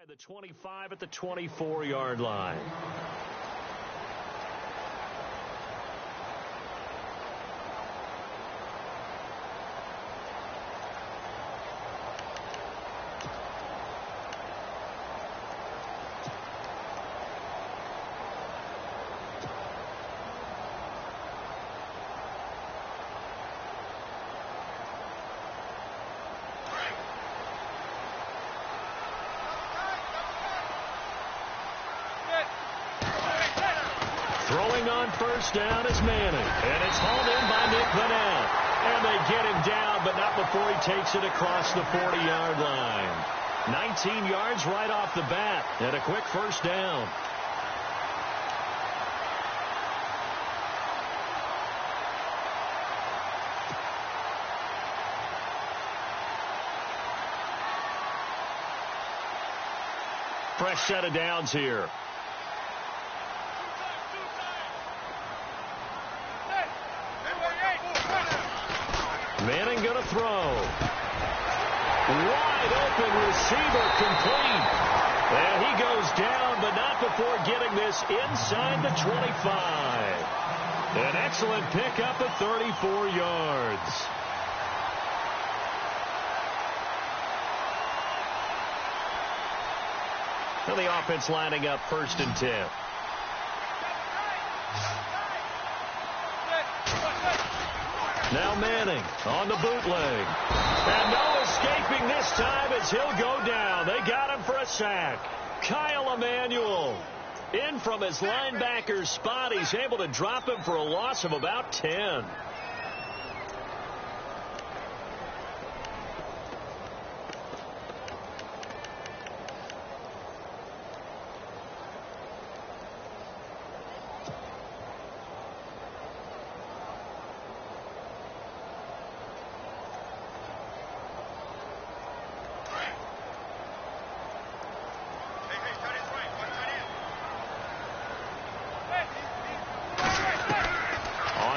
The 25 at the 24-yard line. Throwing on first down is Manning. And it's hauled in by Nick Vanette. And they get him down, but not before he takes it across the 40-yard line. 19 yards right off the bat. And a quick first down. Fresh set of downs here. Manning going to throw. Wide open receiver complete. And he goes down, but not before getting this inside the 25. An excellent pickup at 34 yards. And the offense lining up 1st and 10. Now Manning on the bootleg. And no escaping this time as he'll go down. They got him for a sack. Kyle Emanuel in from his linebacker's spot. He's able to drop him for a loss of about 10.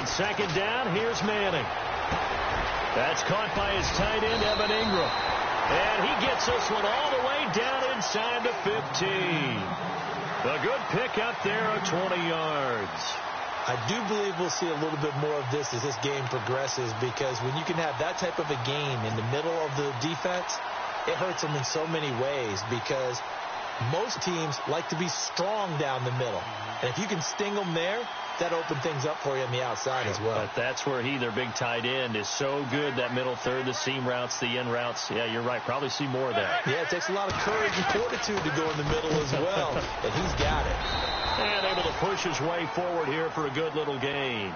Second down, here's Manning. That's caught by his tight end, Evan Ingram. And he gets this one all the way down inside the 15. A good pickup there of 20 yards. I do believe we'll see a little bit more of this as this game progresses, because when you can have that type of a game in the middle of the defense, it hurts them in so many ways, because most teams like to be strong down the middle. And if you can sting them there, that opened things up for you on the outside as well. But that's where their big tight end, is so good, that middle third, the seam routes, the in routes. Yeah, you're right. Probably see more of that. Yeah, it takes a lot of courage and fortitude to go in the middle as well. And he's got it. And able to push his way forward here for a good little gain.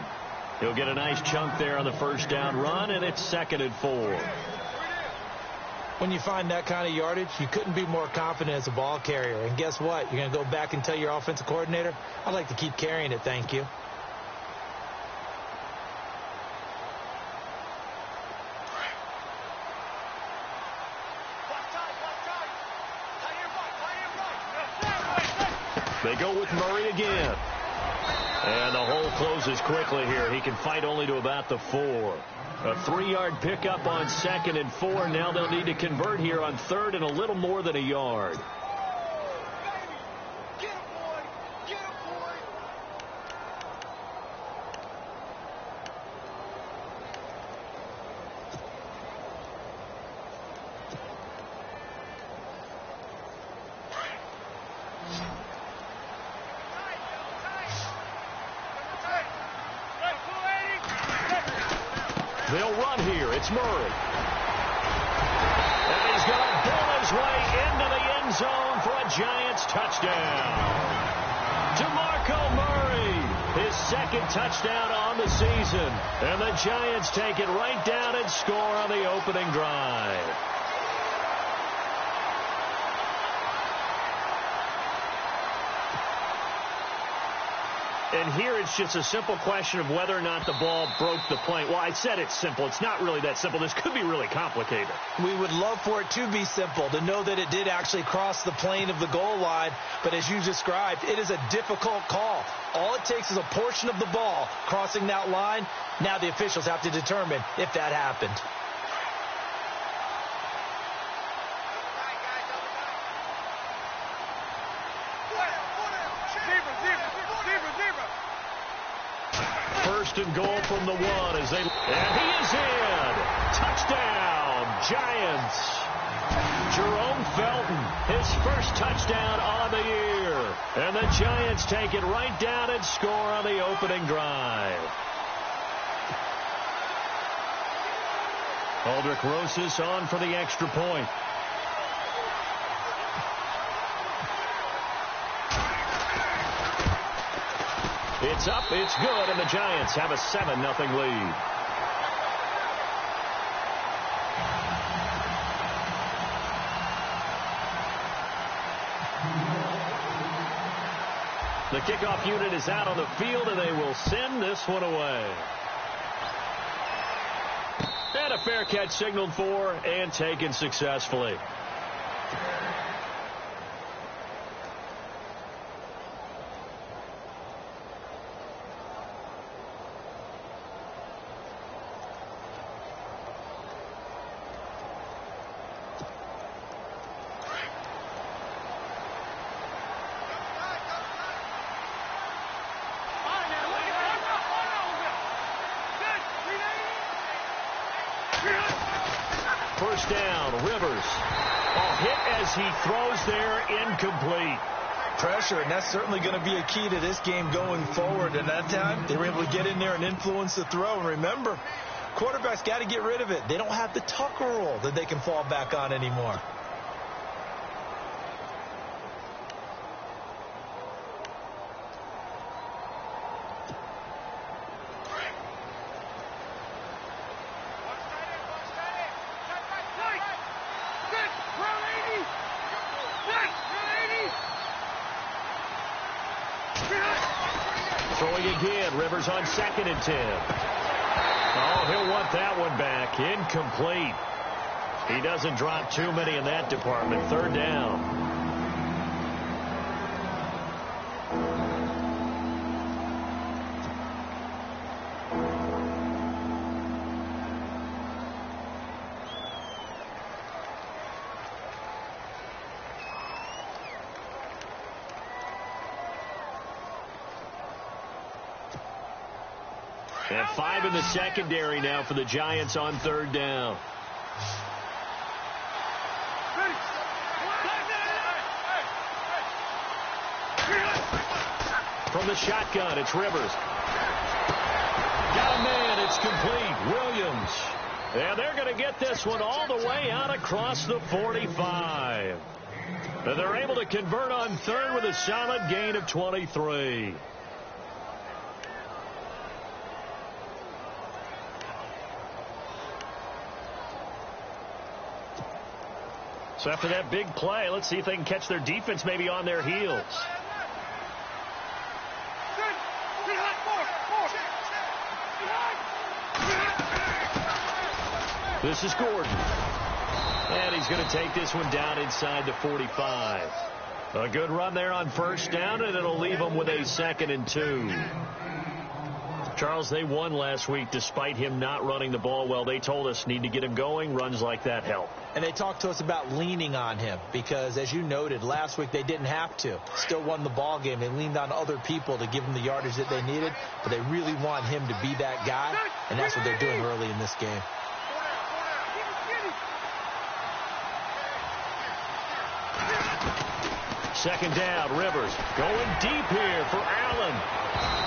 He'll get a nice chunk there on the first down run, and it's 2nd and 4. When you find that kind of yardage, you couldn't be more confident as a ball carrier. And guess what? You're going to go back and tell your offensive coordinator, I'd like to keep carrying it, thank you. They go with Murray again. And the hole closes quickly here. He can fight only to about the 4. A 3-yard pickup on 2nd and 4. Now they'll need to convert here on 3rd and a little more than a yard. They'll run here. It's Murray. And he's going to pull his way into the end zone for a Giants touchdown. DeMarco Murray, his 2nd touchdown on the season. And the Giants take it right down and score on the opening drive. And here it's just a simple question of whether or not the ball broke the plane. Well, I said it's simple. It's not really that simple. This could be really complicated. We would love for it to be simple, to know that it did actually cross the plane of the goal line. But as you described, it is a difficult call. All it takes is a portion of the ball crossing that line. Now the officials have to determine if that happened. First and goal from the 1 as they... And he is in! Touchdown, Giants! Jerome Felton, his first touchdown on the year. And the Giants take it right down and score on the opening drive. Aldrich Rosas on for the extra point. It's up, it's good, and the Giants have a 7-0 lead. The kickoff unit is out on the field, and they will send this one away. And a fair catch signaled for and taken successfully. First down, Rivers. Hit as he throws there, incomplete. Pressure, and that's certainly going to be a key to this game going forward. And that time, they were able to get in there and influence the throw. And remember, quarterbacks got to get rid of it. They don't have the Tucker rule that they can fall back on anymore. Throwing again, Rivers on 2nd and 10. Oh, he'll want that one back. Incomplete. He doesn't drop too many in that department. 3rd down. And 5 in the secondary now for the Giants on 3rd down. From the shotgun, it's Rivers. Got a man, it's complete. Williams. And they're going to get this one all the way out across the 45. And they're able to convert on 3rd with a solid gain of 23. So after that big play, let's see if they can catch their defense maybe on their heels. This is Gordon. And he's going to take this one down inside the 45. A good run there on 1st down, and it'll leave them with a 2nd and 2. Charles, they won last week despite him not running the ball well. They told us need to get him going. Runs like that help. And they talked to us about leaning on him because, as you noted, last week they didn't have to. Still won the ball game. They leaned on other people to give them the yardage that they needed, but they really want him to be that guy, and that's what they're doing early in this game. Second down, Rivers going deep here for Allen.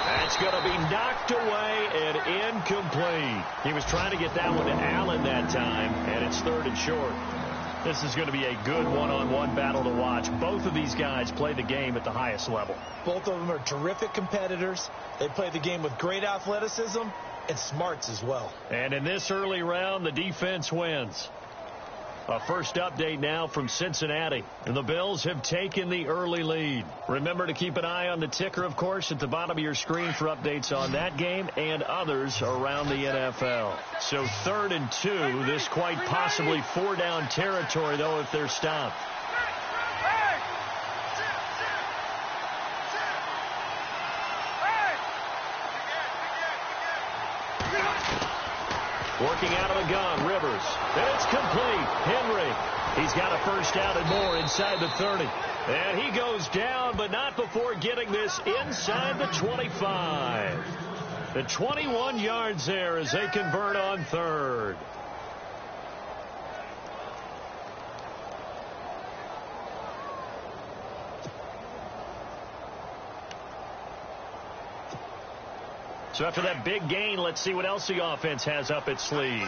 That's going to be knocked away and incomplete. He was trying to get that one to Allen that time, and it's 3rd and short. This is going to be a good one-on-one battle to watch. Both of these guys play the game at the highest level. Both of them are terrific competitors. They play the game with great athleticism and smarts as well. And in this early round, the defense wins. A first update now from Cincinnati. And the Bills have taken the early lead. Remember to keep an eye on the ticker, of course, at the bottom of your screen for updates on that game and others around the NFL. So 3rd and 2. This quite possibly 4-down territory, though, if they're stopped. Working out of the gun, Rivers. And it's complete. Henry. He's got a first down and more inside the 30. And he goes down, but not before getting this inside the 25. And 21 yards there as they convert on third. So after that big gain, let's see what else the offense has up its sleeve.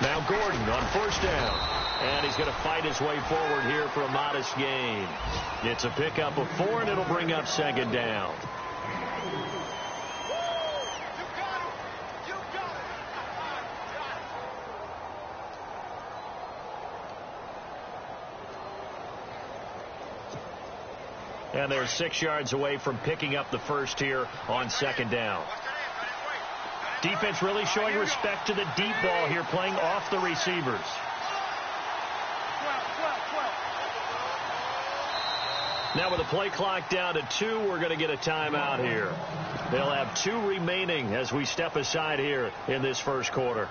Now Gordon on first down. And he's going to fight his way forward here for a modest gain. It's a pickup of 4, and it'll bring up second down. And they're 6 yards away from picking up the first here on second down. Defense really showing respect to the deep ball here, playing off the receivers. Now with the play clock down to 2, we're going to get a timeout here. They'll have 2 remaining as we step aside here in this first quarter.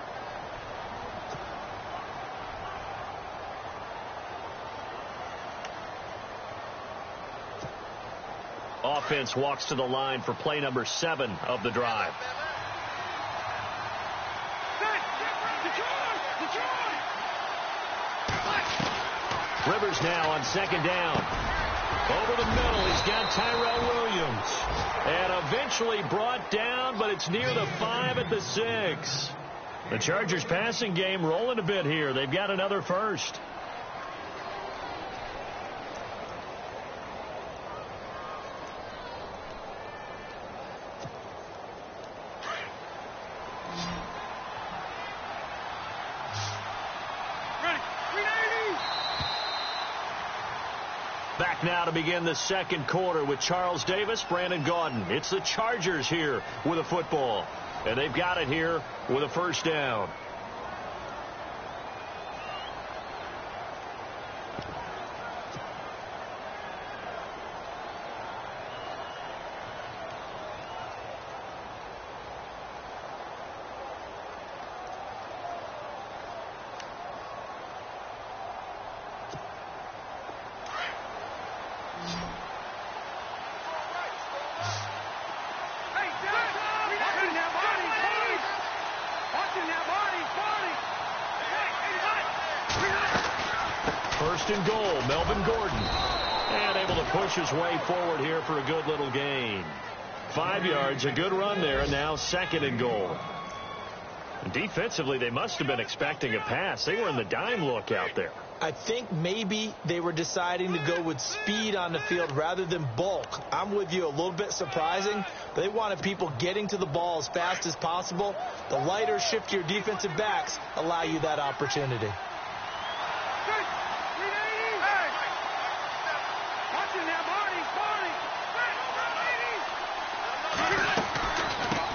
Offense walks to the line for play number 7 of the drive. Rivers now on second down. Over the middle, he's got Tyrell Williams. And eventually brought down, but it's near the 5 at the 6. The Chargers passing game rolling a bit here. They've got another first. Back now to begin the second quarter with Charles Davis, Brandon Gaudin. It's the Chargers here with a football. And they've got it here with a first down. First and goal, Melvin Gordon. And able to push his way forward here for a good little gain. 5 yards, a good run there, and now second and goal. Defensively, they must have been expecting a pass. They were in the dime look out there. I think maybe they were deciding to go with speed on the field rather than bulk. I'm with you, a little bit surprising. They wanted people getting to the ball as fast as possible. The lighter, shiftier defensive backs allow you that opportunity.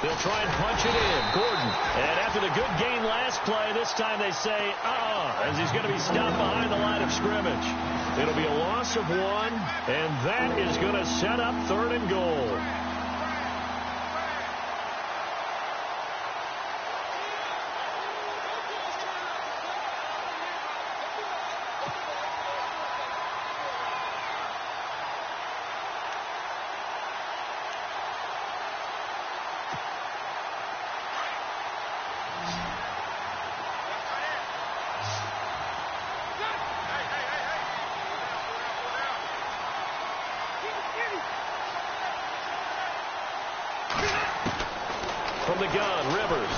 They'll try and punch it in. Gordon. And after the good gain last play, this time they say, as he's going to be stopped behind the line of scrimmage. It'll be a loss of 1, and that is going to set up third and goal. From the gun, Rivers.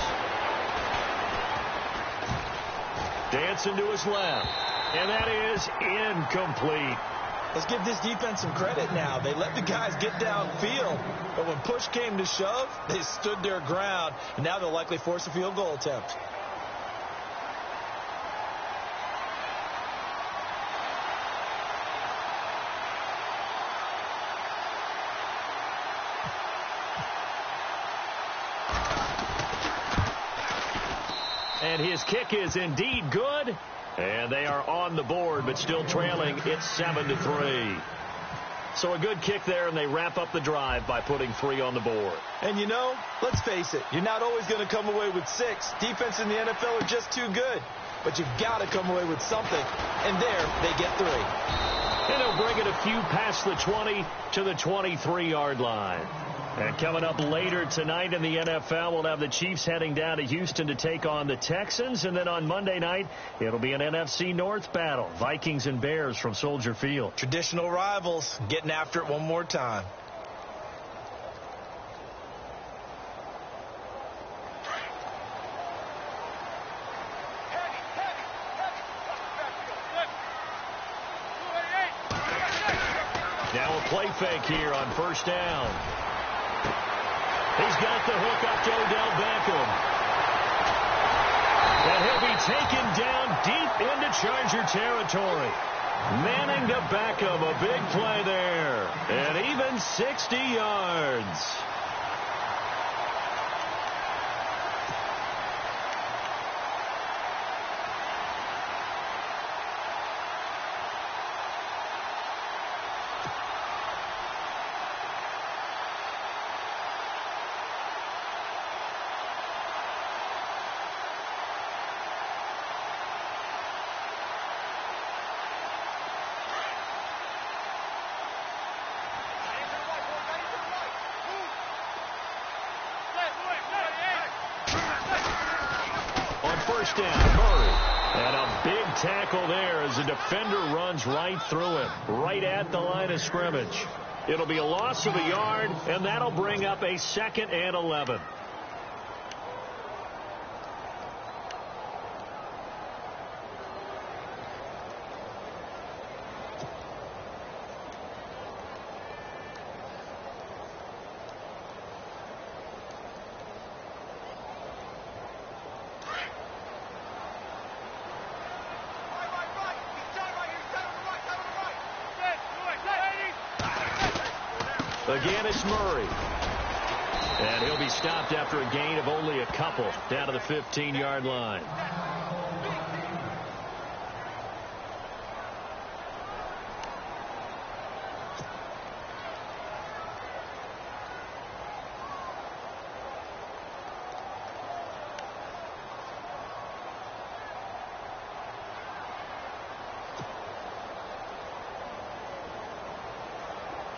Dancing to his left. And that is incomplete. Let's give this defense some credit now. They let the guys get downfield, but when push came to shove, they stood their ground, and now they'll likely force a field goal attempt. And his kick is indeed good. And they are on the board, but still trailing. It's 7-3. So a good kick there, and they wrap up the drive by putting 3 on the board. And, you know, let's face it, you're not always going to come away with 6. Defense in the NFL are just too good. But you've got to come away with something. And there, they get 3. And he'll bring it a few past the 20 to the 23-yard line. And coming up later tonight in the NFL, we'll have the Chiefs heading down to Houston to take on the Texans. And then on Monday night, it'll be an NFC North battle. Vikings and Bears from Soldier Field. Traditional rivals getting after it one more time. Now a play fake here on first down. He's got the hook up to Odell Beckham. And he'll be taken down deep into Charger territory. Manning to Beckham, a big play there. And even 60 yards. First down, Murray. And a big tackle there as the defender runs right through him, right at the line of scrimmage. It'll be a loss of a yard, and that'll bring up a 2nd and 11. Again, it's Murray. And he'll be stopped after a gain of only a couple down to the 15-yard line.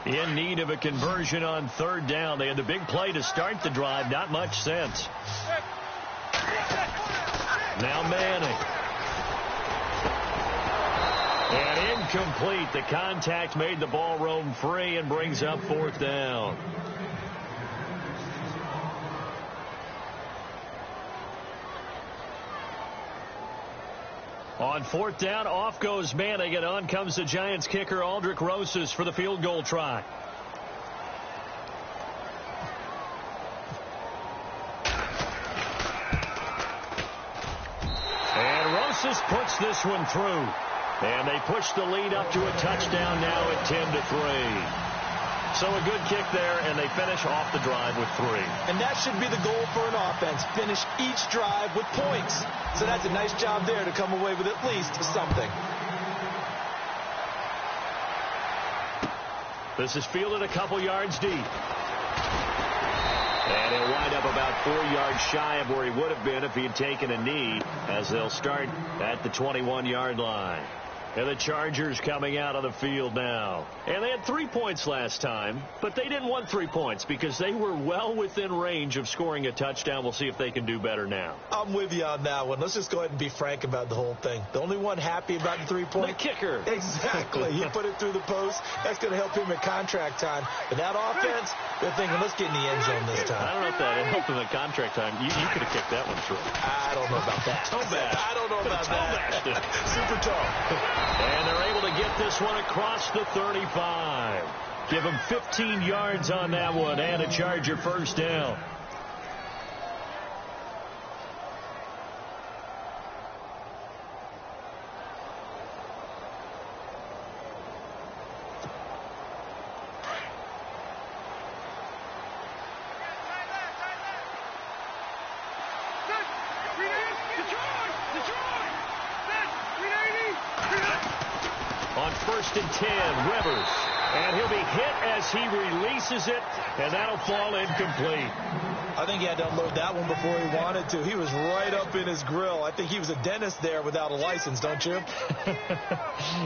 In need of a conversion on third down. They had the big play to start the drive. Not much sense. Now Manning. And incomplete. The contact made the ball roam free and brings up fourth down. On fourth down, off goes Manning, and on comes the Giants kicker, Aldrick Rosas, for the field goal try. And Rosas puts this one through. And they push the lead up to a touchdown now at 10-3. So a good kick there, and they finish off the drive with 3. And that should be the goal for an offense. Finish each drive with points. So that's a nice job there to come away with at least something. This is fielded a couple yards deep. And he'll wind up about 4 yards shy of where he would have been if he had taken a knee, as they'll start at the 21-yard line. And the Chargers coming out on the field now. And they had 3 points last time, but they didn't want 3 points because they were well within range of scoring a touchdown. We'll see if they can do better now. I'm with you on that one. Let's just go ahead and be frank about the whole thing. The only one happy about the 3-point. The kicker. Exactly. He put it through the post. That's going to help him at contract time. But that offense, they're thinking, let's get in the end zone this time. I don't know if that helped him at contract time. You could have kicked that one through. I don't know about that. Toe bash. I don't know about that. Super tall. And they're able to get this one across the 35. Give them 15 yards on that one and a Charger first down. On 1st and 10, Rivers. And he'll be hit as he releases it, and that'll fall incomplete. I think he had to unload that one before he wanted to. He was right up in his grill. I think he was a dentist there without a license, don't you?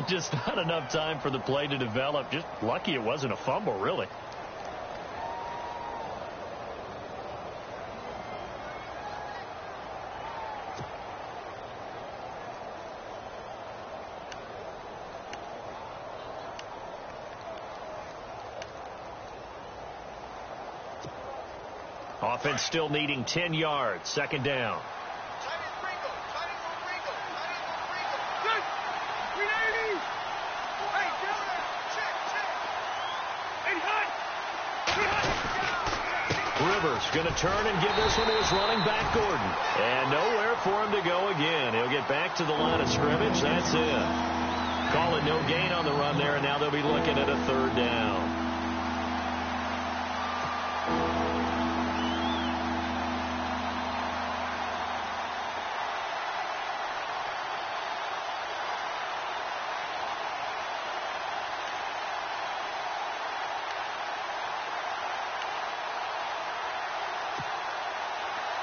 Just not enough time for the play to develop. Just lucky it wasn't a fumble, really. Offense still needing 10 yards. Second down. Rivers going to turn and give this one to his running back, Gordon. And nowhere for him to go again. He'll get back to the line of scrimmage. That's it. Call it no gain on the run there, and now they'll be looking at a third down.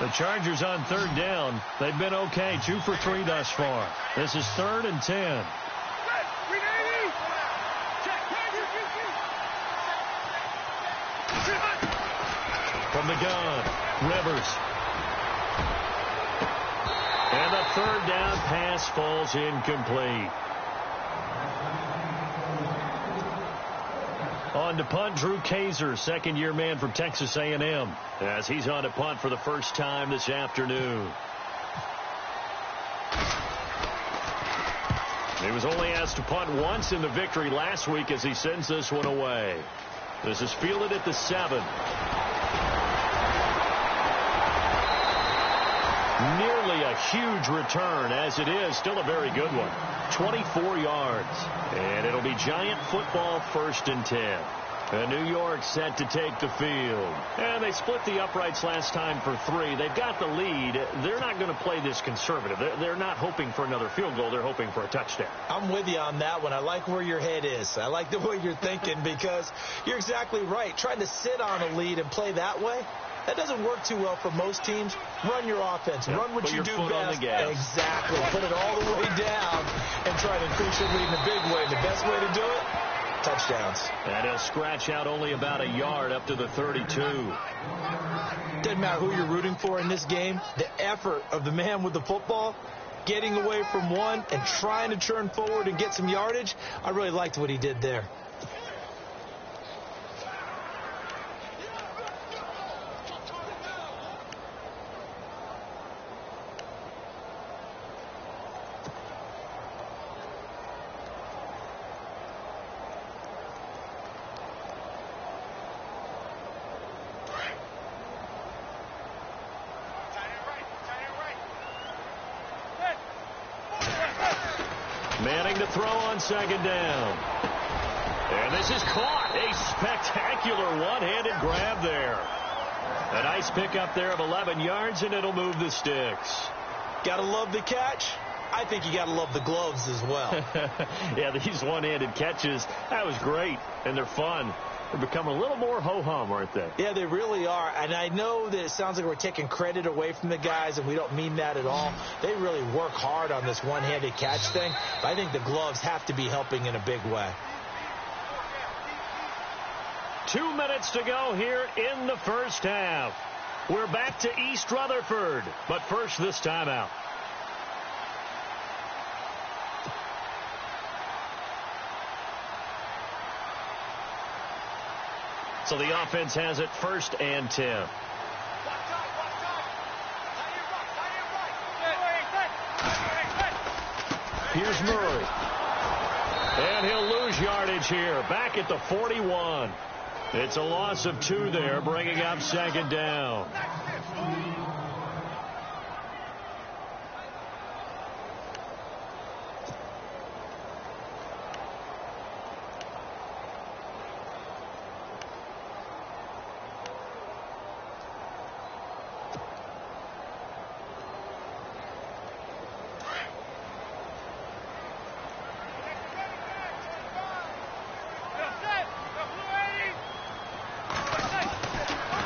The Chargers on third down. They've been okay. 2 for 3 thus far. This is 3rd and 10. From the gun, Rivers. And the third down pass falls incomplete. On to punt, Drew Kaiser, second-year man from Texas A&M, as he's on to punt for the first time this afternoon. He was only asked to punt once in the victory last week as he sends this one away. This is fielded at the 7. Nearly a huge return, as it is still a very good one. 24 yards. And it'll be Giant football, 1st and 10. And New York set to take the field. And they split the uprights last time for 3. They've got the lead. They're not going to play this conservative. They're not hoping for another field goal. They're hoping for a touchdown. I'm with you on that one. I like where your head is. I like the way you're thinking because you're exactly right. Trying to sit on a lead and play that way, that doesn't work too well for most teams. Run your offense. Yep. Run what you do best. Exactly. Put it all the way down and try to increase your lead in a big way. The best way to do it, touchdowns. And he'll scratch out only about a yard up to the 32. Doesn't matter who you're rooting for in this game. The effort of the man with the football, getting away from one and trying to turn forward and get some yardage, I really liked what he did there. Manning to throw on second down. And this is caught. A spectacular one-handed grab there. A nice pickup there of 11 yards, and it'll move the sticks. Gotta love the catch. I think you gotta love the gloves as well. Yeah, these one-handed catches, that was great, and they're fun. They're becoming a little more ho-hum, aren't they? Yeah, they really are. And I know that it sounds like we're taking credit away from the guys, and we don't mean that at all. They really work hard on this one-handed catch thing. But I think the gloves have to be helping in a big way. 2 minutes to go here in the first half. We're back to East Rutherford. But first, this timeout. So the offense has it 1st and 10. Here's Murray. And he'll lose yardage here. Back at the 41. It's a loss of 2 there, bringing up second down.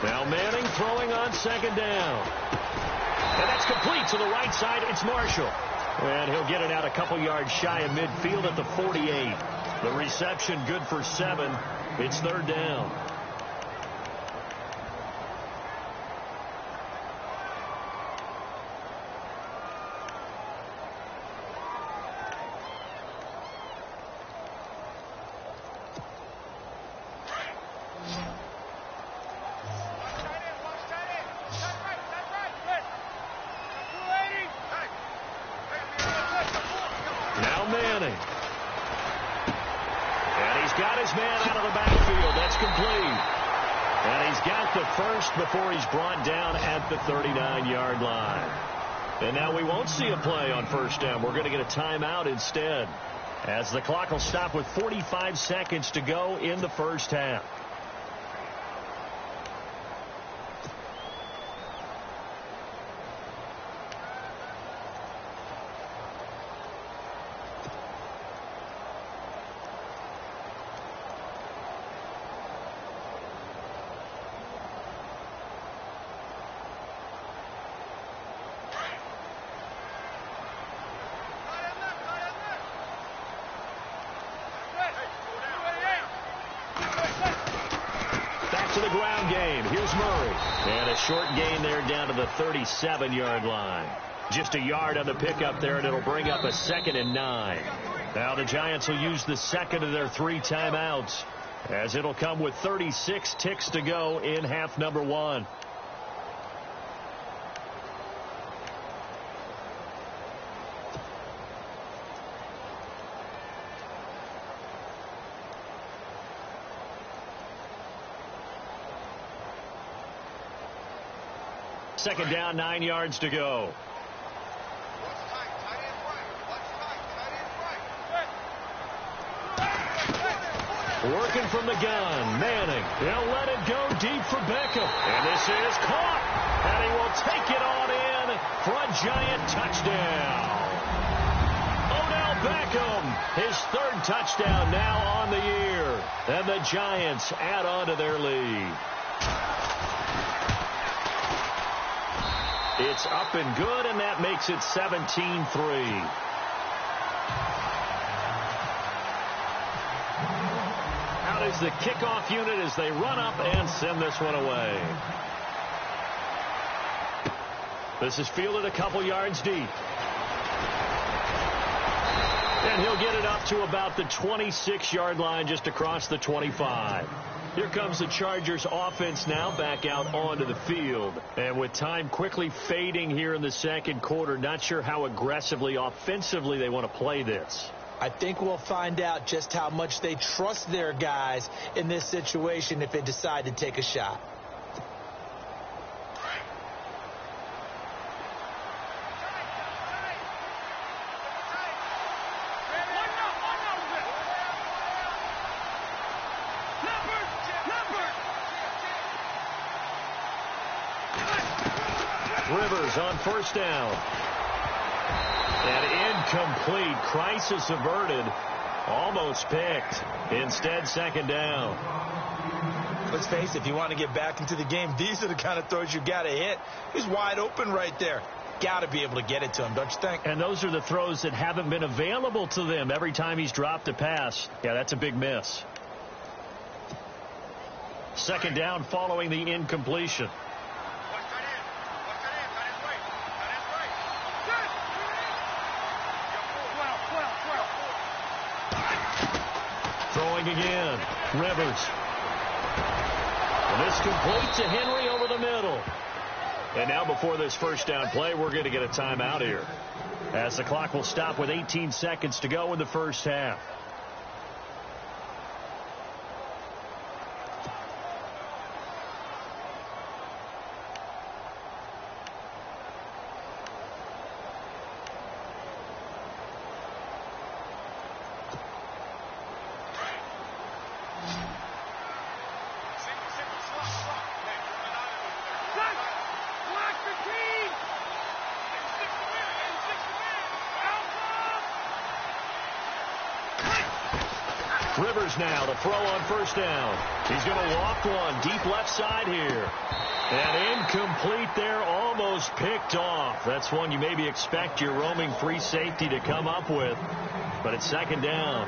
Now Manning throwing on second down. And that's complete to the right side. It's Marshall. And he'll get it out a couple yards shy of midfield at the 48. The reception good for 7. It's third down. Before he's brought down at the 39-yard line. And now we won't see a play on first down. We're going to get a timeout instead, as the clock will stop with 45 seconds to go in the first half. To the ground game. Here's Murray. And a short gain there down to the 37-yard line. Just a yard on the pickup there, and it'll bring up a 2nd and 9. Now the Giants will use the second of their 3 timeouts, as it'll come with 36 ticks to go in half number 1. Second down, 9 yards to go. Working from the gun, Manning. They'll let it go deep for Beckham. And this is caught. And he will take it on in for a Giant touchdown. Odell Beckham, his 3rd touchdown now on the year. And the Giants add on to their lead. It's up and good, and that makes it 17-3. Out is the kickoff unit as they run up and send this one away. This is fielded a couple yards deep. And he'll get it up to about the 26-yard line, just across the 25. Here comes the Chargers offense now back out onto the field. And with time quickly fading here in the second quarter, not sure how aggressively, offensively they want to play this. I think we'll find out just how much they trust their guys in this situation if they decide to take a shot. Rivers on first down. And incomplete. Crisis averted. Almost picked. Instead, second down. Let's face it, if you want to get back into the game, these are the kind of throws you got to hit. He's wide open right there. Got to be able to get it to him, don't you think? And those are the throws that haven't been available to them every time he's dropped a pass. Yeah, that's a big miss. Second down following the incompletion. Throwing again. Rivers. And this complete to Henry over the middle. And now before this first down play, we're going to get a timeout here, as the clock will stop with 18 seconds to go in the first half. Rivers now to throw on first down. He's going to loft one deep left side here. And incomplete there, almost picked off. That's one you maybe expect your roaming free safety to come up with. But it's second down.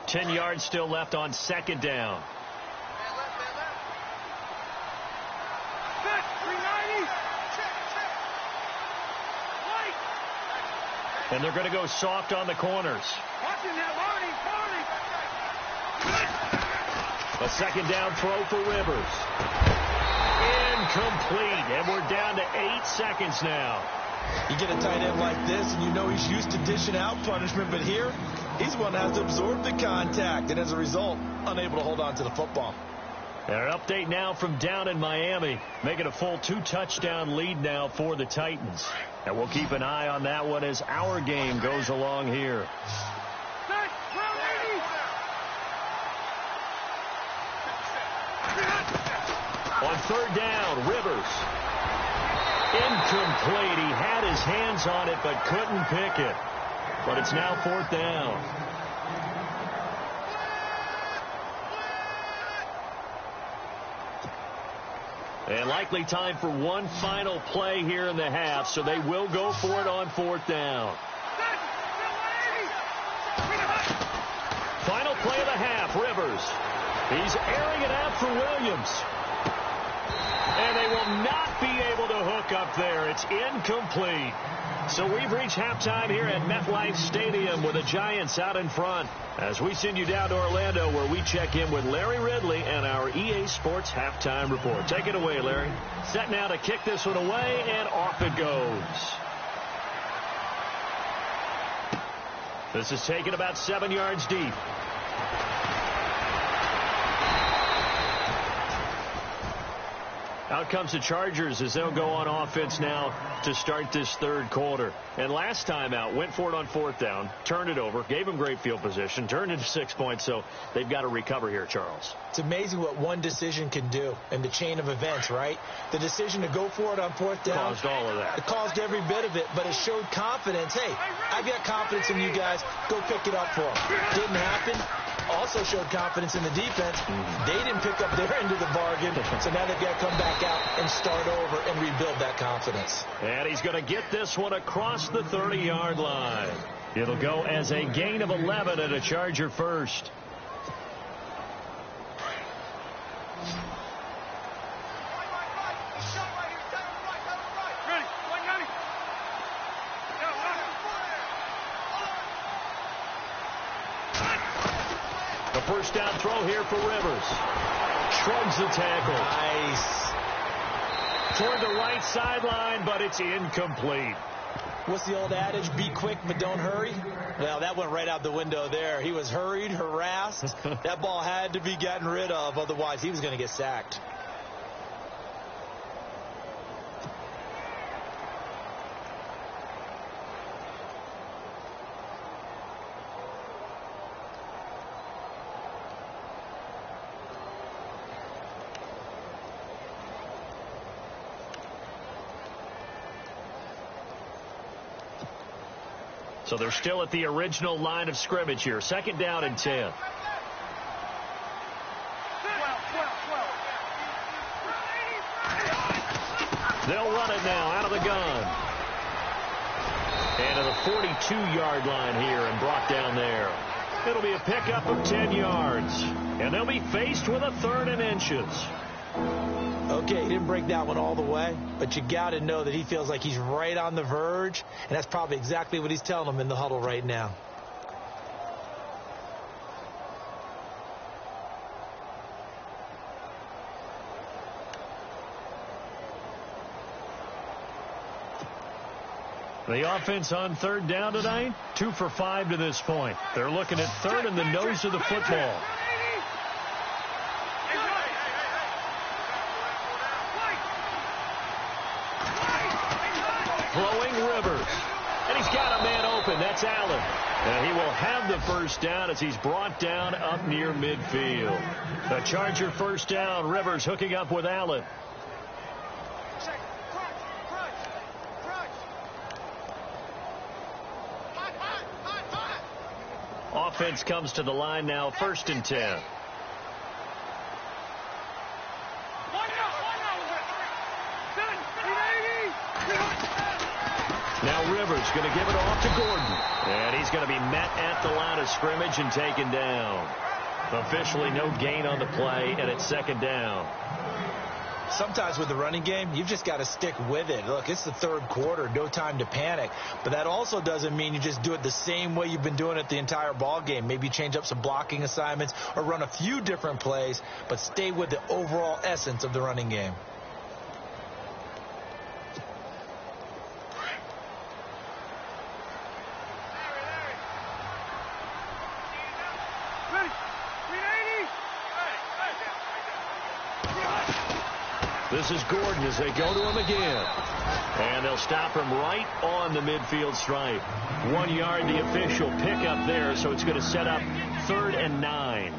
Ten yards still left on second down. And they're going to go soft on the corners. A second down throw for Rivers. Incomplete. And we're down to 8 seconds now. You get a tight end like this, and you know he's used to dishing out punishment, but here, he's the one that has to absorb the contact, and as a result, unable to hold on to the football. An update now from down in Miami, making a full 2-touchdown lead now for the Titans. And we'll keep an eye on that one as our game goes along here. On third down, Rivers. Incomplete. He had his hands on it but couldn't pick it. But it's now fourth down. And likely time for one final play here in the half, so they will go for it on fourth down. Final play of the half, Rivers. He's airing it out for Williams. And they will not be able to hook up there. It's incomplete. So we've reached halftime here at MetLife Stadium with the Giants out in front. As we send you down to Orlando where we check in with Larry Ridley and our EA Sports Halftime Report. Take it away, Larry. Set now to kick this one away, and off it goes. This is taken about 7 yards deep. Out comes the Chargers as they'll go on offense now to start this third quarter. And last time out, went for it on fourth down, turned it over, gave them great field position, turned into 6 points, so they've got to recover here, Charles. It's amazing what one decision can do in the chain of events, right? The decision to go for it on fourth down. Caused all of that. It caused every bit of it, but it showed confidence. Hey, I've got confidence in you guys. Go pick it up for them. Didn't happen. Also showed confidence in the defense. They didn't pick up their end of the bargain, so now they've got to come back out and start over and rebuild that confidence. And he's going to get this one across the 30-yard line. It'll go as a gain of 11 and a Charger first. The first down throw here for Rivers. Shrugs the tackle. Nice. Toward the right sideline, but it's incomplete. What's the old adage? Be quick, but don't hurry. Well, that went right out the window there. He was hurried, harassed. That ball had to be gotten rid of, otherwise he was going to get sacked. So they're still at the original line of scrimmage here. Second down and 10. They'll run it now out of the gun. And to the 42-yard line here and brought down there. It'll be a pickup of 10 yards. And they'll be faced with a third and inches. Okay, he didn't break that one all the way, but you got to know that he feels like he's right on the verge, and that's probably exactly what he's telling them in the huddle right now. The offense on third down tonight, 2 for 5 to this point. They're looking at third in the nose of the football. Throwing Rivers. And he's got a man open. That's Allen. And he will have the first down as he's brought down up near midfield. A Charger first down. Rivers hooking up with Allen. Offense comes to the line now, 1st and 10. Now Rivers going to give it off to Gordon. And he's going to be met at the line of scrimmage and taken down. Officially no gain on the play, and it's 2nd down. Sometimes with the running game, you've just got to stick with it. Look, it's the 3rd quarter, no time to panic. But that also doesn't mean you just do it the same way you've been doing it the entire ball game. Maybe change up some blocking assignments or run a few different plays, but stay with the overall essence of the running game. This is Gordon as they go to him again. And they'll stop him right on the midfield stripe. 1 yard, the official pickup there, so it's going to set up 3rd and 9.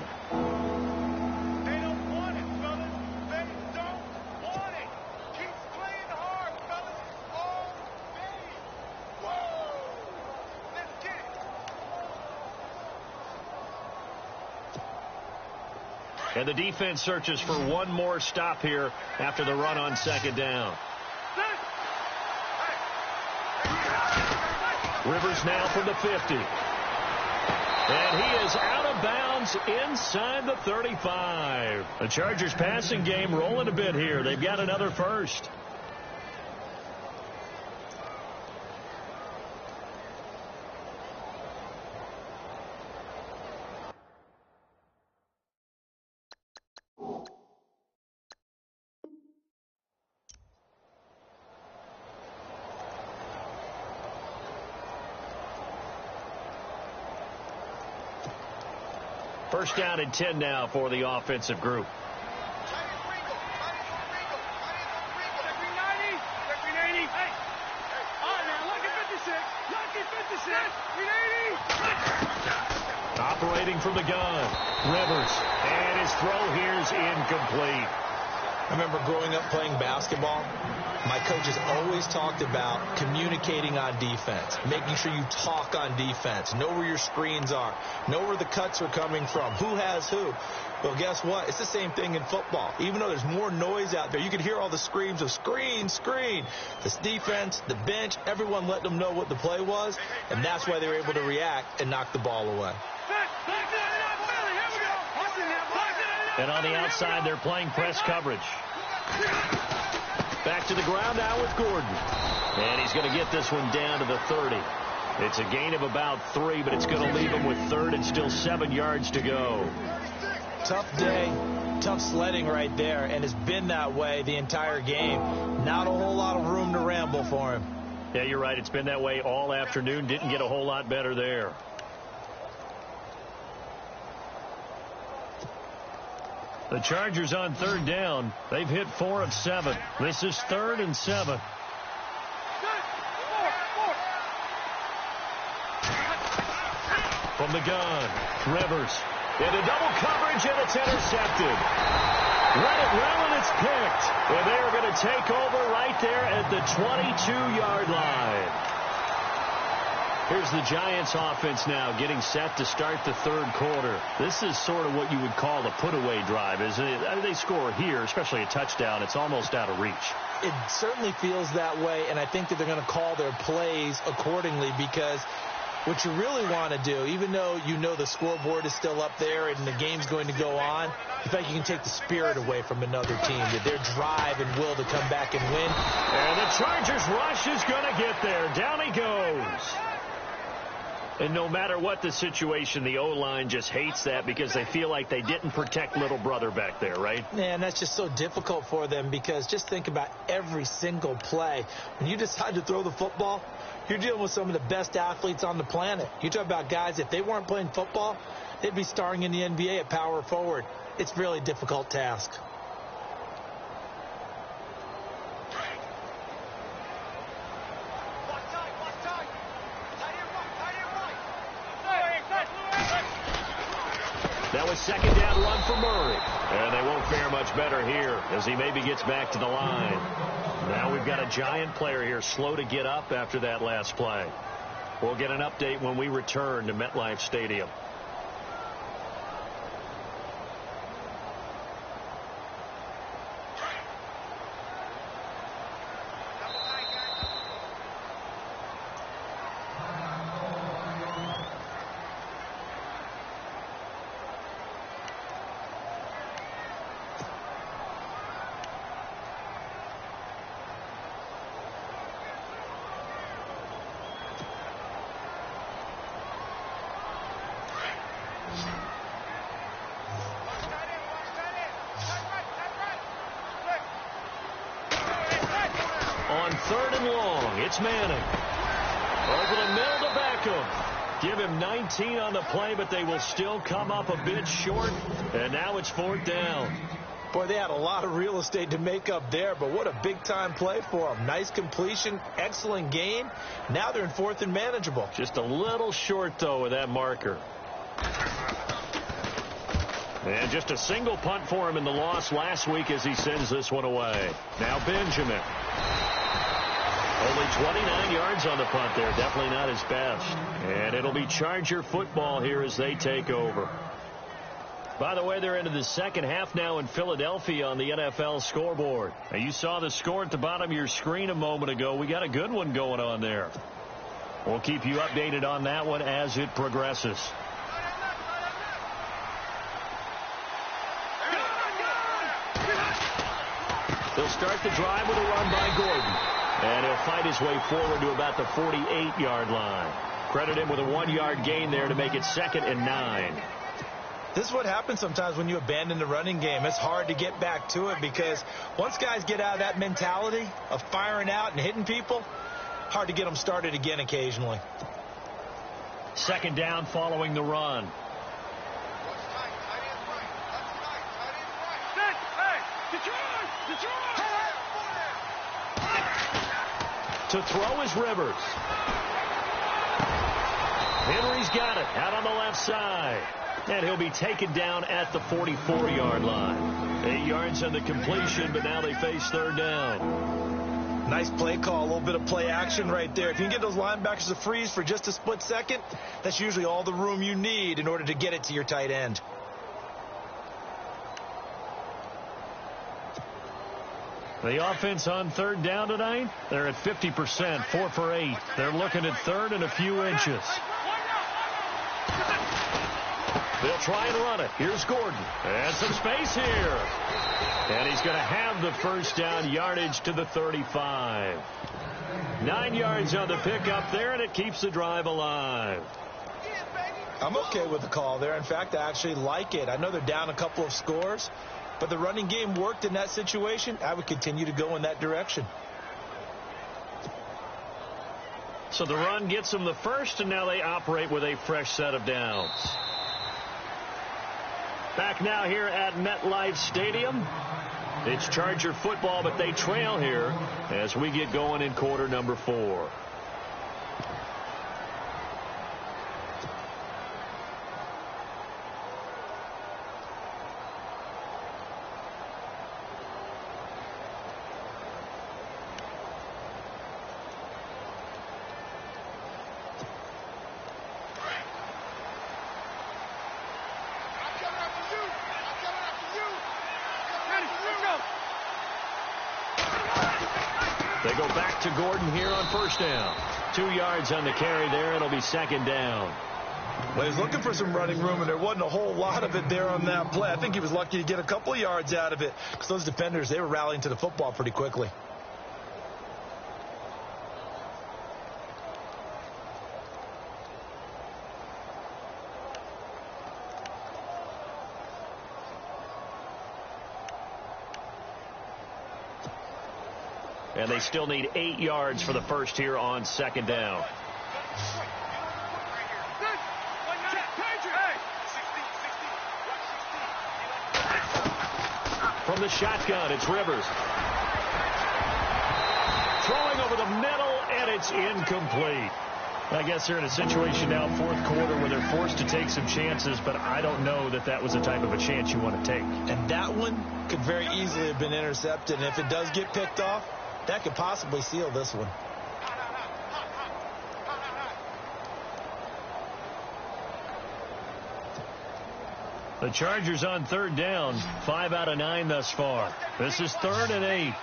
They don't want it, fellas. They don't want it. Keep playing hard, fellas. All day. Woo! Let's get it. And the defense searches for one more stop here after the run on 2nd down. Rivers now from the 50. And he is out of bounds inside the 35. The Chargers passing game rolling a bit here. They've got another first. First down and 10 now for the offensive group. Operating from the gun, Rivers, and his throw here's incomplete. I remember growing up playing basketball. My coaches always talked about communicating on defense, making sure you talk on defense, know where your screens are, know where the cuts are coming from, who has who. Well, guess what? It's the same thing in football. Even though there's more noise out there, you can hear all the screams of screen, screen. This defense, the bench, everyone let them know what the play was, and that's why they were able to react and knock the ball away. And on the outside, they're playing press coverage. Back to the ground now with Gordon. And he's going to get this one down to the 30. It's a gain of about 3, but it's going to leave him with 3rd and still 7 yards to go. Tough day, tough sledding right there, and it's been that way the entire game. Not a whole lot of room to ramble for him. Yeah, you're right. It's been that way all afternoon. Didn't get a whole lot better there. The Chargers on 3rd down. They've hit 4 of 7. This is 3rd and 7. From the gun, Rivers into double coverage, and it's intercepted. Let it well, and it's picked. And they're going to take over right there at the 22-yard line. Here's the Giants offense now getting set to start the 3rd quarter. This is sort of what you would call a put-away drive, isn't it? They score here, especially a touchdown. It's almost out of reach. It certainly feels that way, and I think that they're going to call their plays accordingly, because what you really want to do, even though you know the scoreboard is still up there and the game's going to go on, you think you can take the spirit away from another team, that their drive and will to come back and win. And the Chargers rush is going to get there. Down he goes. And no matter what the situation, the O-line just hates that because they feel like they didn't protect little brother back there, right? Man, that's just so difficult for them, because just think about every single play. When you decide to throw the football, you're dealing with some of the best athletes on the planet. You talk about guys, if they weren't playing football, they'd be starring in the NBA at power forward. It's a really difficult task. Now a second down run for Murray. And they won't fare much better here as he maybe gets back to the line. Now we've got a giant player here slow to get up after that last play. We'll get an update when we return to MetLife Stadium. On 3rd and long, it's Manning. Over the middle to Beckham. Give him 19 on the play, but they will still come up a bit short. And now it's 4th down. Boy, they had a lot of real estate to make up there, but what a big-time play for them. Nice completion, excellent gain. Now they're in 4th and manageable. Just a little short, though, with that marker. And just a single punt for him in the loss last week as he sends this one away. Now Benjamin. Only 29 yards on the punt there. Definitely not his best. And it'll be Charger football here as they take over. By the way, they're into the second half now in Philadelphia on the NFL scoreboard. Now, you saw the score at the bottom of your screen a moment ago. We got a good one going on there. We'll keep you updated on that one as it progresses. They'll start the drive with a run by Gordon. And he'll fight his way forward to about the 48-yard line. Credit him with a 1-yard gain there to make it 2nd and 9. This is what happens sometimes when you abandon the running game. It's hard to get back to it because once guys get out of that mentality of firing out and hitting people, hard to get them started again occasionally. 2nd down following the run. To throw is Rivers. Henry's got it out on the left side. And he'll be taken down at the 44-yard line. 8 yards on the completion, but now they face 3rd down. Nice play call, a little bit of play action right there. If you can get those linebackers to freeze for just a split second, that's usually all the room you need in order to get it to your tight end. The offense on 3rd down tonight, they're at 50%, 4 for 8. They're looking at 3rd and a few inches. They'll try and run it. Here's Gordon. And some space here. And he's going to have the 1st down yardage to the 35. 9 yards on the pickup there, and it keeps the drive alive. I'm okay with the call there. In fact, I actually like it. I know they're down a couple of scores, but the running game worked in that situation. I would continue to go in that direction. So the run gets them the 1st, and now they operate with a fresh set of downs. Back now here at MetLife Stadium. It's Charger football, but they trail here as we get going in quarter number 4. They go back to Gordon here on 1st down. 2 yards on the carry there. It'll be 2nd down. Well, he's looking for some running room, and there wasn't a whole lot of it there on that play. I think he was lucky to get a couple of yards out of it because those defenders, they were rallying to the football pretty quickly. And they still need 8 yards for the 1st here on 2nd down. From the shotgun, it's Rivers. Throwing over the middle, and it's incomplete. I guess they're in a situation now, fourth quarter, where they're forced to take some chances, but I don't know that that was the type of a chance you want to take. And that one could very easily have been intercepted, and if it does get picked off, that could possibly seal this one. The Chargers on third down, 5 out of 9 thus far. This is 3rd and 8.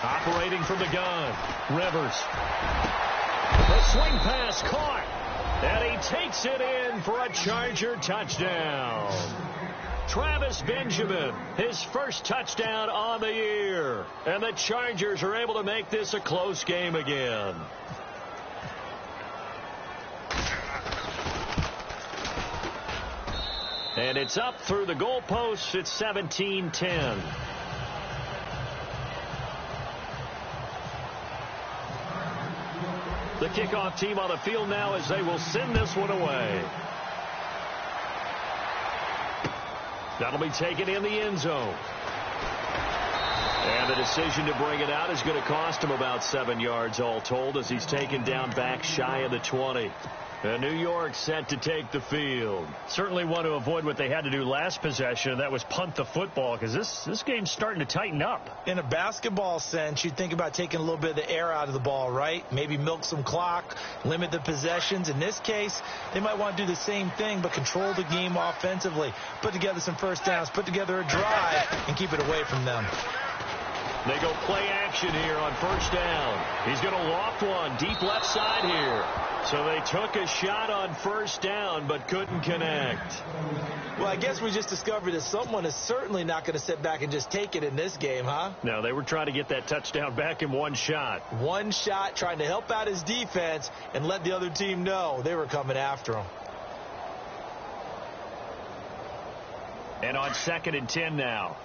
Operating from the gun, Rivers. The swing pass caught, and he takes it in for a Charger touchdown. Travis Benjamin, his first touchdown on the year. And the Chargers are able to make this a close game again. And it's up through the goalposts. It's 17-10. The kickoff team on the field now as they will send this one away. That'll be taken in the end zone. And the decision to bring it out is going to cost him about 7 yards all told as he's taken down back shy of the 20. And New York set to take the field. Certainly want to avoid what they had to do last possession, and that was punt the football, because this game's starting to tighten up. In a basketball sense, you think about taking a little bit of the air out of the ball, right? Maybe milk some clock, limit the possessions. In this case, they might want to do the same thing, but control the game offensively. Put together some first downs, put together a drive, and keep it away from them. They go play action here on first down. He's going to loft one deep left side here. So they took a shot on first down but couldn't connect. Well, I guess we just discovered that someone is certainly not going to sit back and just take it in this game, huh? No, they were trying to get that touchdown back in one shot. One shot, trying to help out his defense and let the other team know they were coming after him. And on 2nd and 10 now.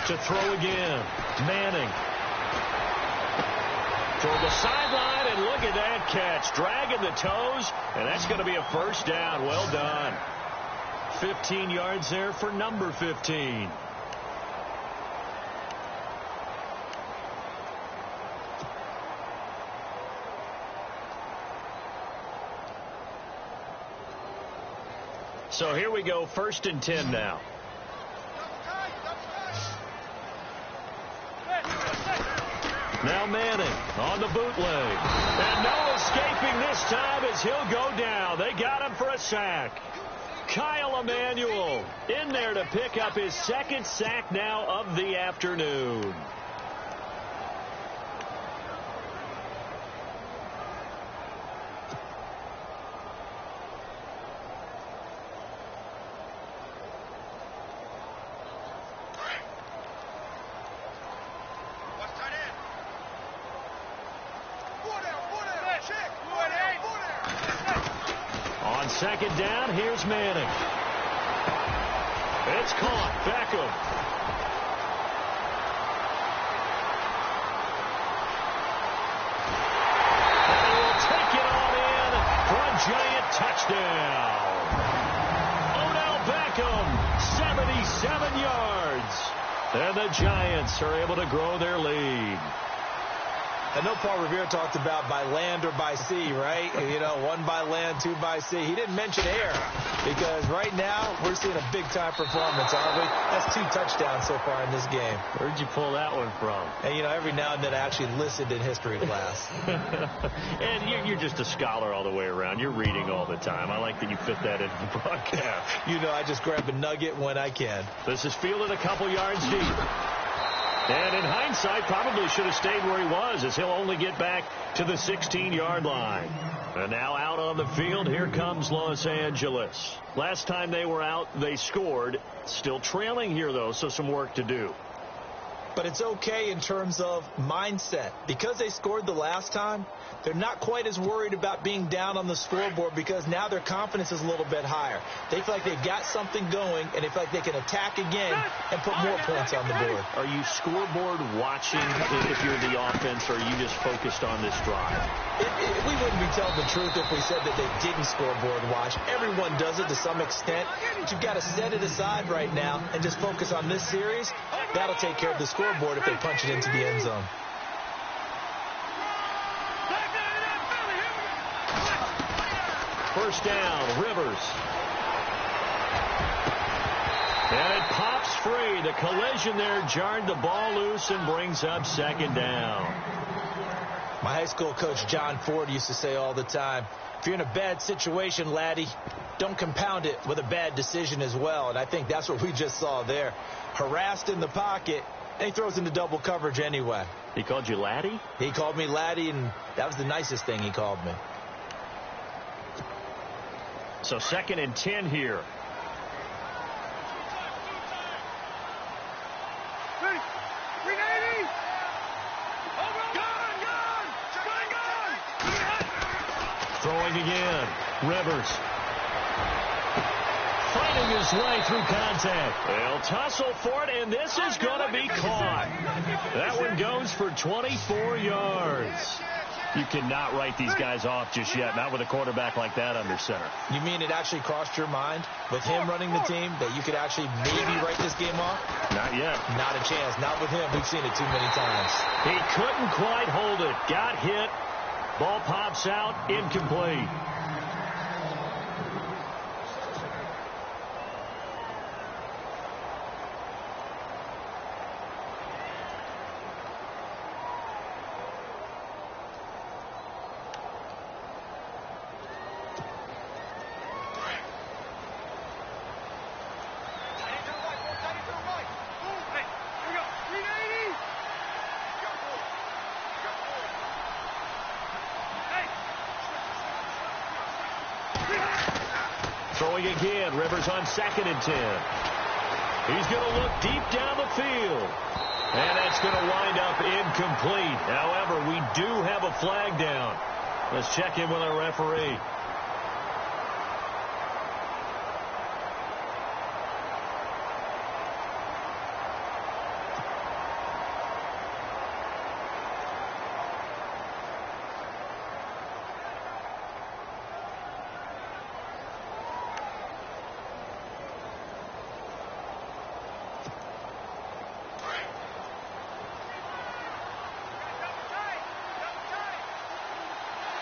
To throw again. Manning. Toward the sideline, and look at that catch. Dragging the toes, and that's going to be a first down. Well done. 15 yards there for number 15. So here we go, 1st and 10 now. Now Manning on the bootleg. And no escaping this time as he'll go down. They got him for a sack. Kyle Emanuel in there to pick up his 2nd sack now of the afternoon. On 2nd down, here's Manning. It's caught. Beckham. And he will take it on in for a giant touchdown. Odell Beckham, 77 yards. And the Giants are able to grow their lead. I know Paul Revere talked about by land or by sea, right? You know, 1 by land, 2 by sea. He didn't mention air because right now we're seeing a big-time performance, aren't we? That's 2 touchdowns so far in this game. Where'd you pull that one from? And, you know, every now and then I actually listened in history class. And you're just a scholar all the way around. You're reading all the time. I like that you fit that into the broadcast. You know, I just grab a nugget when I can. This is fielded a couple yards deep. And in hindsight, probably should have stayed where he was as he'll only get back to the 16-yard line. And now out on the field, here comes Los Angeles. Last time they were out, they scored. Still trailing here, though, so some work to do. But it's okay in terms of mindset. Because they scored the last time, they're not quite as worried about being down on the scoreboard because now their confidence is a little bit higher. They feel like they've got something going, and they feel like they can attack again and put more points on the board. Are you scoreboard watching if you're the offense, or are you just focused on this drive? We wouldn't be telling the truth if we said that they didn't scoreboard watch. Everyone does it to some extent, but you've got to set it aside right now and just focus on this series. That'll take care of the scoreboard if they punch it into the end zone. First down, Rivers. And it pops free. The collision there jarred the ball loose and brings up second down. My high school coach, John Ford, used to say all the time, if you're in a bad situation, laddie, don't compound it with a bad decision as well. And I think that's what we just saw there. Harassed in the pocket, and he throws into double coverage anyway. He called you laddie? He called me laddie, and that was the nicest thing he called me. So 2nd and 10 here. Throwing again. Rivers. Fighting his way through contact. They'll tussle for it, and this is going to be caught. That one goes for 24 yards. You cannot write these guys off just yet, not with a quarterback like that under center. You mean it actually crossed your mind with him running the team that you could actually maybe write this game off? Not yet. Not a chance. Not with him. We've seen it too many times. He couldn't quite hold it. Got hit. Ball pops out. Incomplete. Throwing again. Rivers on 2nd and 10. He's going to look deep down the field. And that's going to wind up incomplete. However, we do have a flag down. Let's check in with our referee.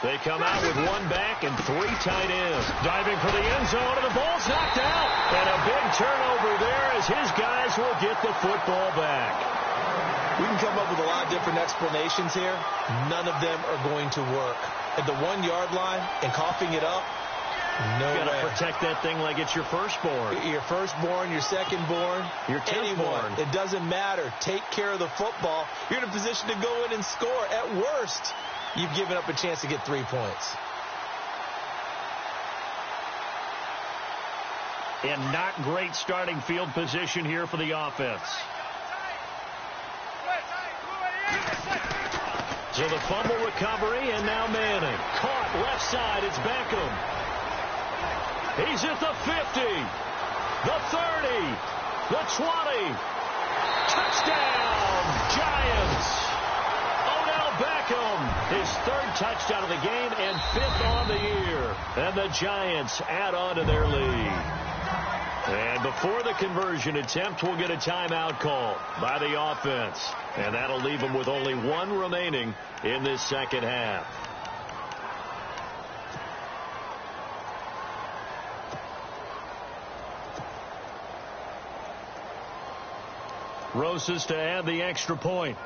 They come out with one back and 3 tight ends. Diving for the end zone, and the ball's knocked out. And a big turnover there as his guys will get the football back. We can come up with a lot of different explanations here. None of them are going to work. At the 1-yard line and coughing it up, no way. You got to protect that thing like it's your firstborn. Your firstborn, your secondborn, your anyone. It doesn't matter. Take care of the football. You're in a position to go in and score. At worst, you've given up a chance to get 3 points. And not great starting field position here for the offense. So the fumble recovery, and now Manning. Caught left side, it's Beckham. He's at the 50, the 30, the 20. Touchdown, Giants. Beckham, his 3rd touchdown of the game and 5th on the year. And the Giants add on to their lead. And before the conversion attempt, we'll get a timeout call by the offense. And that'll leave them with only 1 remaining in this second half. Rosas to add the extra point.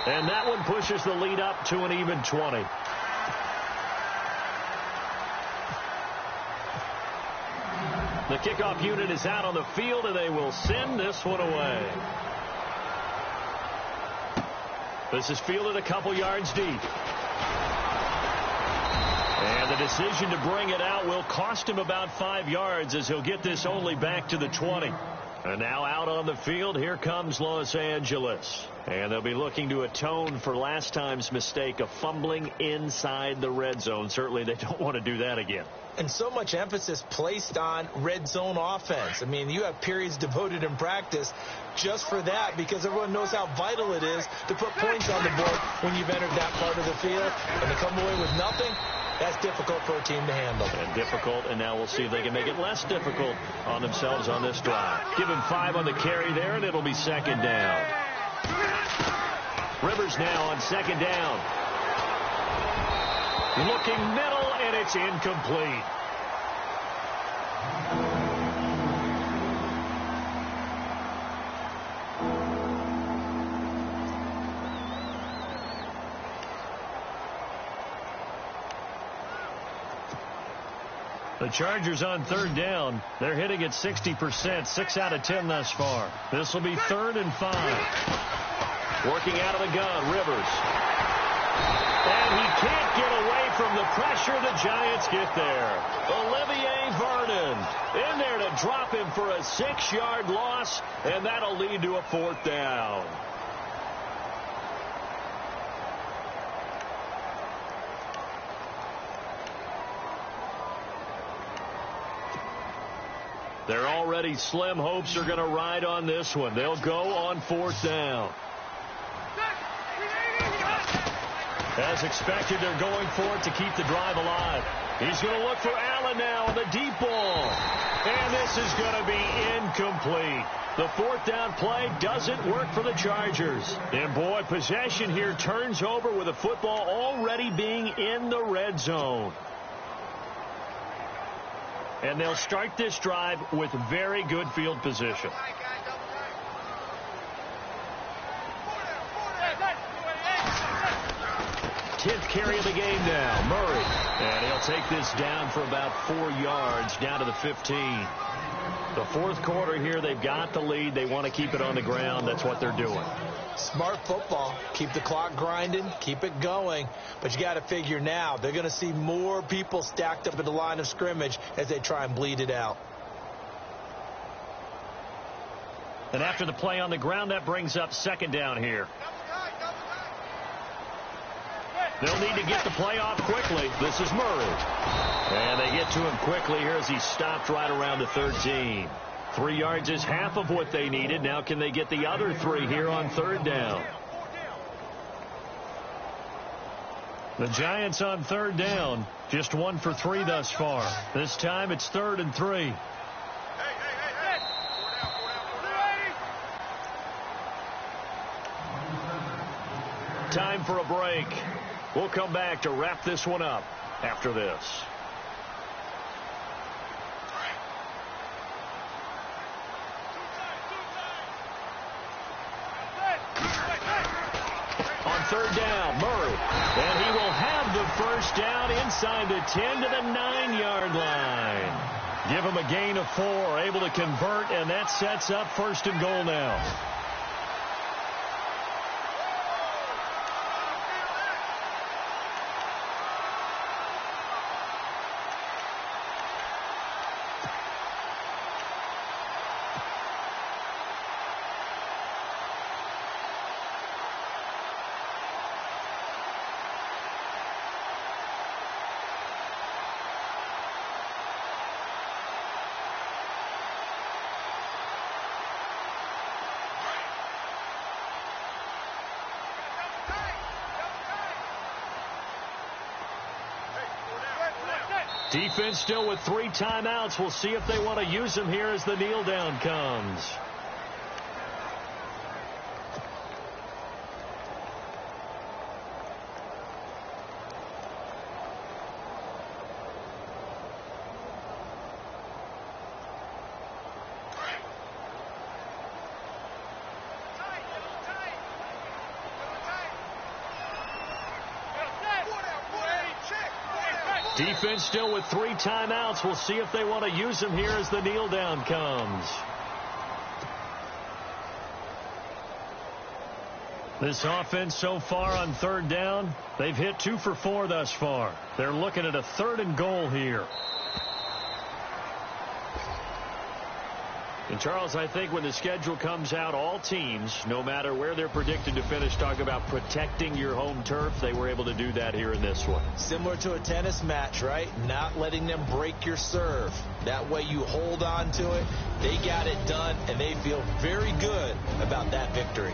And that one pushes the lead up to an even 20. The kickoff unit is out on the field, and they will send this one away. This is fielded a couple yards deep. And the decision to bring it out will cost him about 5 yards as he'll get this only back to the 20. And now out on the field, here comes Los Angeles. And they'll be looking to atone for last time's mistake of fumbling inside the red zone. Certainly they don't want to do that again. And so much emphasis placed on red zone offense. I mean, you have periods devoted in practice just for that because everyone knows how vital it is to put points on the board when you've entered that part of the field. And to come away with nothing, that's difficult for a team to handle. And difficult, and now we'll see if they can make it less difficult on themselves on this drive. Give him 5 on the carry there, and it'll be second down. Rivers now on second down. Looking middle, and it's incomplete. The Chargers on third down. They're hitting at 60%, 6 out of 10 thus far. This will be 3rd and 5. Working out of the gun, Rivers. And he can't get away from the pressure. The Giants get there. Olivier Vernon in there to drop him for a 6-yard loss, and that'll lead to a 4th down. Their already slim hopes are going to ride on this one. They'll go on 4th down. As expected, they're going for it to keep the drive alive. He's going to look for Allen now on the deep ball. And this is going to be incomplete. The 4th down play doesn't work for the Chargers. And, boy, possession here turns over with the football already being in the red zone. And they'll start this drive with very good field position. 10th carry of the game now, Murray. And he'll take this down for about 4 yards, down to the 15. The 4th quarter here, they've got the lead. They want to keep it on the ground. That's what they're doing. Smart football. Keep the clock grinding. Keep it going. But you got to figure now they're going to see more people stacked up at the line of scrimmage as they try and bleed it out. And after the play on the ground, that brings up 2nd down here. They'll need to get the play off quickly. This is Murray. And they get to him quickly here as he's stopped right around the 13. 3 yards is half of what they needed. Now can they get the other 3 here on 3rd down? The Giants on 3rd down. Just 1 for 3 thus far. This time it's 3rd and 3. Time for a break. We'll come back to wrap this one up after this. On 3rd down, Murray. And he will have the 1st down inside the 10 to the 9-yard line. Give him a gain of 4, able to convert, and that sets up 1st and goal now. Defense still with 3 timeouts. We'll see if they want to use them here as the kneel down comes. Defense still with 3 timeouts. We'll see if they want to use them here as the kneel down comes. This offense so far on third down, they've hit 2 for 4 thus far. They're looking at a 3rd and goal here. And, Charles, I think when the schedule comes out, all teams, no matter where they're predicted to finish, talk about protecting your home turf. They were able to do that here in this one. Similar to a tennis match, right? Not letting them break your serve. That way you hold on to it. They got it done, and they feel very good about that victory.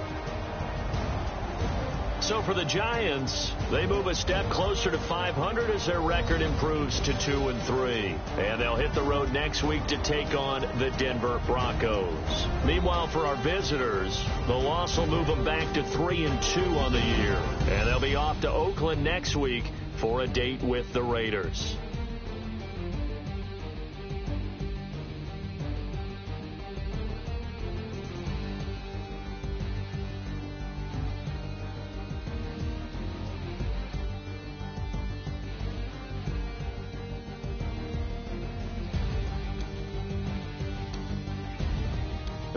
So for the Giants, they move a step closer to 500 as their record improves to 2-3. And they'll hit the road next week to take on the Denver Broncos. Meanwhile, for our visitors, the loss will move them back to 3-2 on the year. And they'll be off to Oakland next week for a date with the Raiders.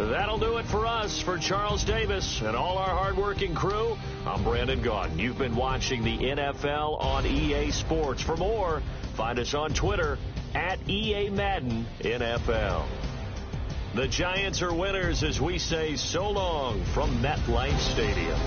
That'll do it for us. For Charles Davis and all our hardworking crew, I'm Brandon Gaudin. You've been watching the NFL on EA Sports. For more, find us on Twitter at EA Madden NFL. The Giants are winners as we say so long from MetLife Stadium.